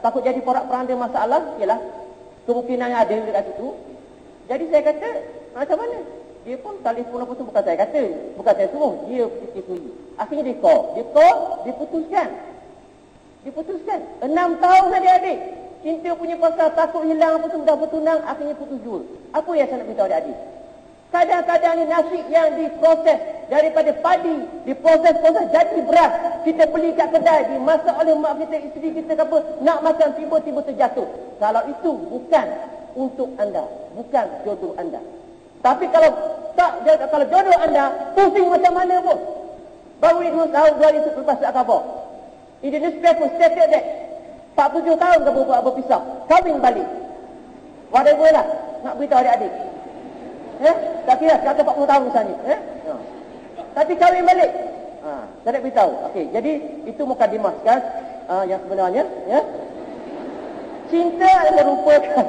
takut jadi porak-poranda masalah, ialah kemungkinan yang ada dekat situ. Jadi saya kata, macam mana? Dia pun telefon apa tu, bukan saya kata, bukan saya suruh, dia fikir sendiri. Akhirnya dia call, diputuskan. 6 tahun adik-adik. Cinta punya pasal takut hilang apa tu, dah bertunang, akhirnya putus jua. Apa yang saya nak beritahu adik-adik? Kadang-kadang ni nasi yang diproses daripada padi, diproses jadi beras. Kita beli kat kedai, dimasak oleh mak kita, isteri kita ke apa, nak makan tiba-tiba terjatuh. Kalau itu bukan untuk anda, bukan jodoh anda. Tapi kalau jodoh anda, pusing macam mana pun. Baru ni 2 tahun, 2 hari lepas tak khabar. In the newspaper stated that 47 tahun ke berpisah, kahwin balik. Whatever lah, nak beritahu adik-adik. Tak kira, kata 40 tahun misalnya. Tapi kahwin balik. Saya nak beritahu. Okey, jadi itu mukadimah kan, yang sebenarnya. Cinta adalah merupakan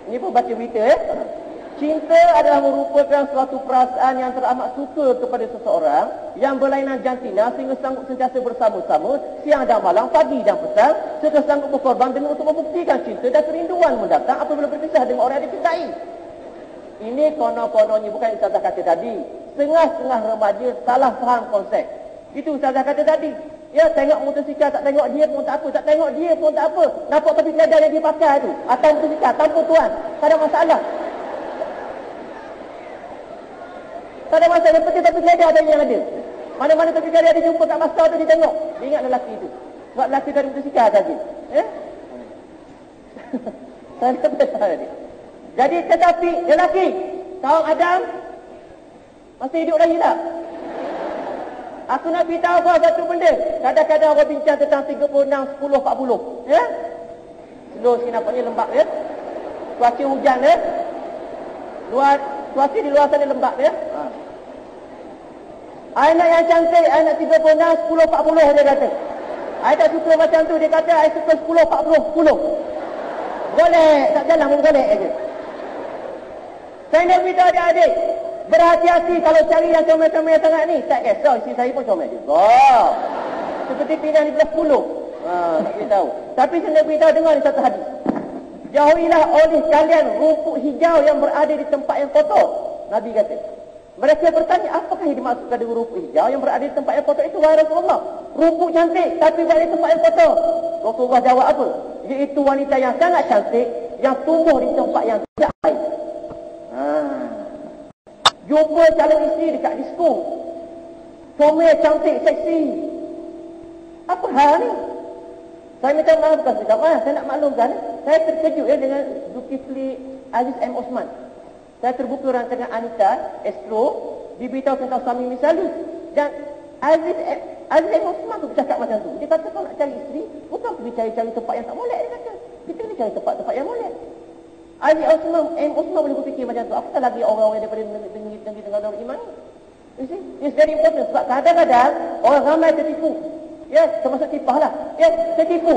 ini pun baca berita cinta adalah merupakan suatu perasaan yang teramat suka kepada seseorang yang berlainan jantina sehingga sanggup sentiasa bersama-sama siang dan malam, pagi dan petang, serta sanggup berkorban demi untuk membuktikan cinta dan kerinduan mendatang apabila berpisah dengan orang yang dicintai. Ini konon-kononnya, bukan Ustazah kata tadi. Setengah-setengah remaja salah faham konsep. Itu Ustazah kata tadi. Ya, tengok motosikal, tak tengok dia pun tak apa. Tak tengok dia pun tak apa. Nampak tepi keledar yang dia pakai tu. Atas motosikal, tanpa tuan. Tak ada masalah. Tak ada masalah. Yang penting tepi keledar ada yang ada. Mana-mana tepi keledar dia jumpa kat maskar tu, dia tengok. Dia ingat lelaki tu. Sebab lelaki tu ada motosikal tadi. Saya tak betul tadi. Jadi tetapi lelaki, kaum Adam masih hidup lagi tak? Aku nak beritahu kau satu benda. Kadang-kadang orang bincang tentang 36, 10, 40. Slow sikit nampaknya lembab Cuaca hujan cuaca di luar sana lembab Anak yang cantik, anak 36, 10, 40 dia kata. I tak suka macam tu, dia kata I suka 10, 40, 10. Golek, tak jalan pun golek aja. Saya nak beritahu adik-adik, berhati-hati kalau cari yang comel-comel sangat ni. Tak kisah, isteri saya pun comel juga. Seperti pindah di belah 10. Tak beritahu. Tapi saya nak beritahu, dengar ni satu hadis. Jauhilah oleh kalian rumput hijau yang berada di tempat yang kotor. Nabi kata. Mereka bertanya, apakah yang dimaksudkan dengan rumput hijau yang berada di tempat yang kotor itu? Wahai Rasulullah, rumput cantik tapi berada di tempat yang kotor. Rasulullah jawab apa? Iaitu wanita yang sangat cantik yang tumbuh di tempat yang tidak baik. Jumpa calon isteri dekat disko, comel, cantik, seksi. Apa hal ni? Saya minta maaf, bukan saya maaf, saya nak maklumkan. Saya terkejut dengan Zulkifli Aziz M. Osman. Saya terbuka rancangan Anita Astro, diberitahu tentang suami misali. Dan Aziz M. Osman tu bercakap macam tu. Dia kata kau nak cari isteri, bukan pergi cari-cari tempat yang tak molek. Dia kata kita ni cari tempat-tempat yang molek. Aziz M. Osman boleh berfikir macam tu. Apatah lagi orang-orang daripada negeri Tengah Iman. You see, it's very important. Sebab kadang-kadang orang ramai tertipu. Termasuk tipah lah. Tertipu.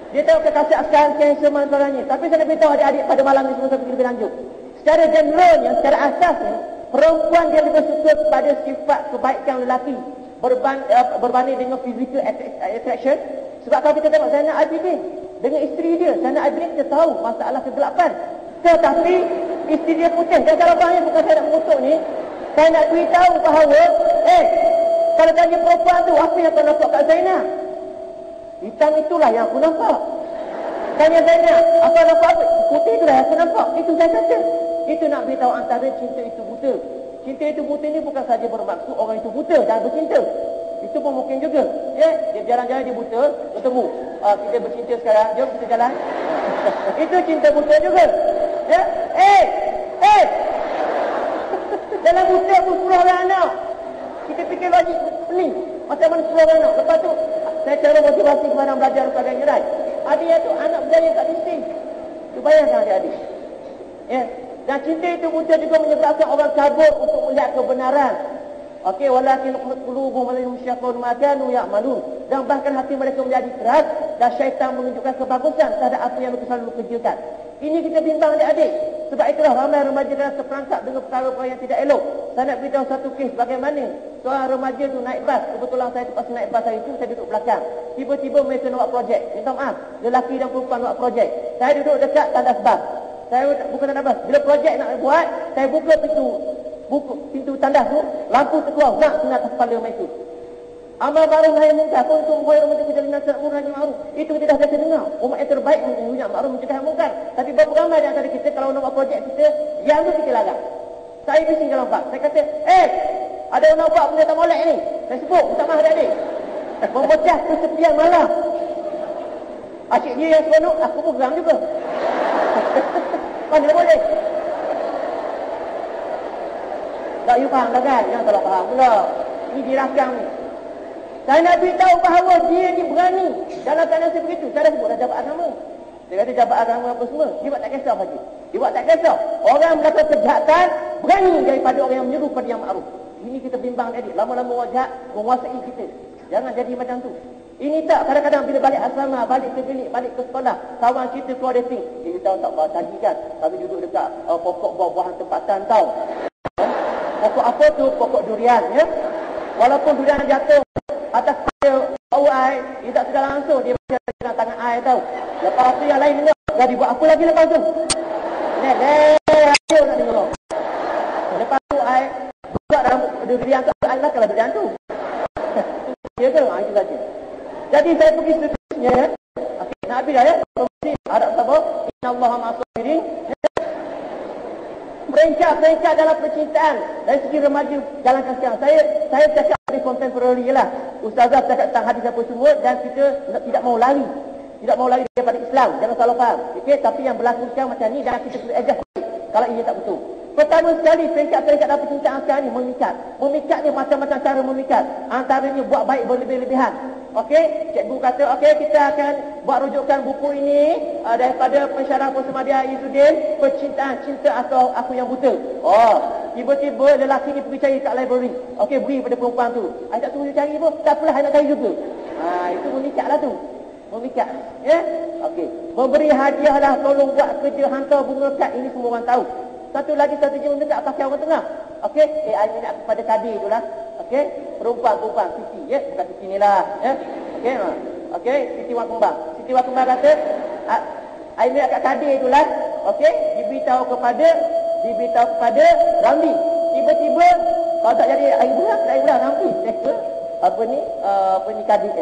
Dia tahu kekasihan kanser mana sebagainya. Tapi saya nak beritahu adik-adik pada malam ni semua saya fikir lebih lanjut. Secara generalnya, secara asasnya, perempuan dia lebih suka pada sifat kebaikan lelaki berbanding dengan physical attraction. Sebab kalau kita tengok Zainal Abidin dengan isteri dia, Zainal Abidin kita tahu masalah kegelapan. Tetapi isteri dia putih. Dan kalau bang bukan saya nak mengutuk ni, saya nak beritahu bahawa kalau tanya perempuan tu, apa yang kau nampak kat Zainal? Hitam itulah yang aku nampak. Tanya Zainal, apa nampak apa? Putih itulah yang aku nampak. Itu saya kata. Itu nak beritahu antara cinta itu buta. Cinta itu buta ni bukan saja bermaksud orang itu buta dan bercinta. Itu pun mungkin juga. Dia jalan-jalan dia buta, bertemu. Kita bercinta sekarang, jom kita jalan. Itu cinta buta juga. Dalam buta pun 10 orang anak. Kita fikir lagi pening. Macam mana 10 orang anak. Lepas tu, saya cara motivasi kepada belajar dan sebagainya. Adik tu anak berjaya kat bising. Itu bayangkan adik-adik. Dan cinta itu buta juga menyebabkan orang kabur untuk melihat kebenaran. Walakin qulubuhum la yumshaqun ma kanu ya'malun. Dan bahkan hati mereka menjadi keras dan syaitan menunjukkan kebagusan terhadap apa yang mereka selalu kerjakan. Ini kita bimbang adik-adik. Sebab itulah ramai remaja yang terperangkap dengan perkara-perkara yang tidak elok. Saya nak beritahu satu kes bagaimana seorang remaja tu naik bas. Kebetulan saya terpaksa naik bas hari itu, saya duduk belakang. Tiba-tiba mereka nak buat projek. Minta maaf, lelaki dan perempuan buat projek. Saya duduk dekat tandas bas. Saya bukan tandas bas. Bila projek nak buat, saya buka pintu tandas tu, lampu terkeluar, nak kena atas kepala mereka. Amal ma'ruf nahi munkar, kuntum khairu ummatin ukhrijat lin-nas ta'muruna bil ma'ruf. Itu kita dah biasa dengar. Umat yang terbaik menyuruh ma'ruf mencegah munkar. Tapi berapa ramai di antara kita kalau nak buat projek kita, yang tu kita larang. Saya bising dalam bab. Saya kata, ada orang nak buat benda tak molek ni. Saya sebut, minta maaf adik-adik. Memecah kesepian malam. Asyik dia yang seronok, aku pun geram juga. Mana boleh? Tak, you faham dah kan? Jangan salah faham pula. Ini dirakam ni. Saya nak beritahu bahawa dia ni berani. Dalam keadaan seperti itu. Saya dah sebut dah jabat agama. Dia kata jabat agama apa semua. Dia buat tak kisah saja. Dia buat tak kisah. Orang melakukan kejahatan berani daripada orang yang menyeru pada yang ma'ruf. Ini kita bimbang tadi. Lama-lama orang jahat menguasai kita. Jangan jadi macam tu. Ini tak, kadang-kadang bila balik asrama, balik ke bilik, balik ke sekolah, kawan kita keluar dating. Dia tahu tak bahas tadi kan. Kami duduk dekat pokok buah-buahan tempatan tau. Pokok apa tu? Pokok durian ya. Walaupun durian jatuh atas kepala bau air, dia tak sedar langsung, dia macam dengan tangan air tau. Lepas tu yang lain dengar, dah dibuat apa lagi lepas tu? Ayo nak dengar. Lepas tu air buka dalam durian tu, air lah kalau durian tu. Ya ke? Itu saja. Jadi saya pergi seterusnya. Okay, nak habis dah ya. Harap sabar. Innallaha ma'as-sabirin. Peringkat dalam percintaan dari segi remaja jalankan sekarang. Saya cakap dari contemporary lah. Ustazah cakap tentang hadis apa semua dan kita tidak mau lari. Tidak mau lari daripada Islam. Jangan salah faham. Okey, tapi yang berlaku sekarang macam ni dan kita perlu adjust kalau ini tak betul. Pertama sekali peringkat dalam percintaan sekarang ni memikat. Memikat ni macam-macam cara memikat. Antaranya buat baik berlebih-lebihan. Okey, cikgu kata okey kita akan buat rujukan buku ini daripada pensyarah Pusamadia Izzuddin, Percintaan Cinta atau Aku Yang Buta. Tiba-tiba lelaki ni pergi cari kat library. Okey, beri pada perempuan tu. I tak suruh cari pun, tak apalah I nak cari juga. Itu memikatlah tu. Memikat, ya? Okey. Memberi hadiah lah, tolong buat kerja hantar bunga kad, ini semua orang tahu. Satu lagi strategi mendekat pakai orang tengah. Okey, I minat kepada kadir itulah. Okey, perempuan Siti ya, bukan Siti ni lah ya. Okey, okey, Siti Wan Kembang. Siti Wan Kembang kata, I minat kat kadir itulah. Okey, diberitahu kepada Ramli. Tiba-tiba kalau tak jadi air belah Ramli. Apa ni kadir